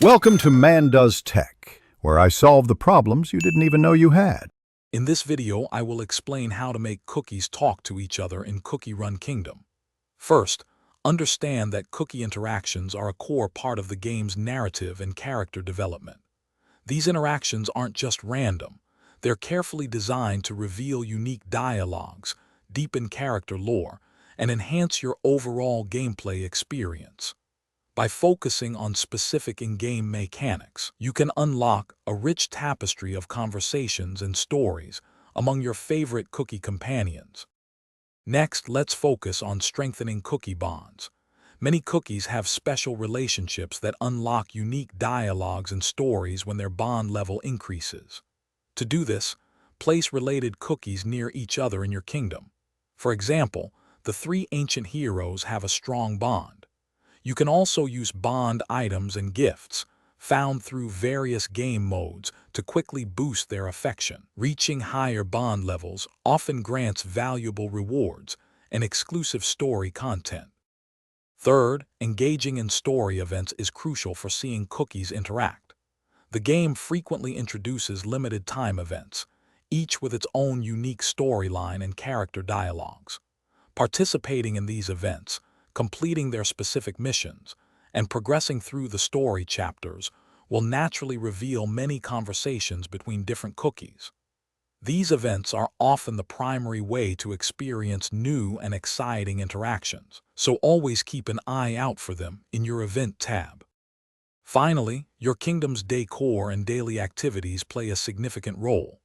Welcome to Man Does Tech, where I solve the problems you didn't even know you had. In this video, I will explain how to make cookies talk to each other in Cookie Run Kingdom. First, understand that cookie interactions are a core part of the game's narrative and character development. These interactions aren't just random. They're carefully designed to reveal unique dialogues, deepen character lore, and enhance your overall gameplay experience. By focusing on specific in-game mechanics, you can unlock a rich tapestry of conversations and stories among your favorite cookie companions. Next, let's focus on strengthening cookie bonds. Many cookies have special relationships that unlock unique dialogues and stories when their bond level increases. To do this, place related cookies near each other in your kingdom. For example, the three ancient heroes have a strong bond. You can also use bond items and gifts, found through various game modes, to quickly boost their affection. Reaching higher bond levels often grants valuable rewards and exclusive story content. Third, engaging in story events is crucial for seeing cookies interact. The game frequently introduces limited time events, each with its own unique storyline and character dialogues. Participating in these events, completing their specific missions, and progressing through the story chapters will naturally reveal many conversations between different cookies. These events are often the primary way to experience new and exciting interactions, so always keep an eye out for them in your Event tab. Finally, your kingdom's decor and daily activities play a significant role.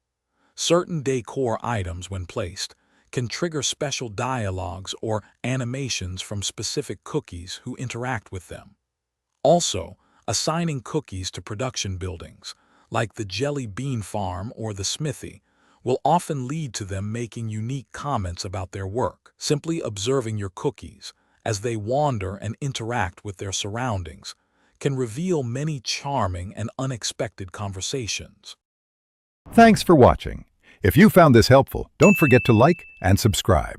Certain decor items, when placed, can trigger special dialogues or animations from specific cookies who interact with them. Also, assigning cookies to production buildings, like the Jelly Bean Farm or the Smithy, will often lead to them making unique comments about their work. Simply observing your cookies as they wander and interact with their surroundings can reveal many charming and unexpected conversations. Thanks for watching. If you found this helpful, don't forget to like and subscribe.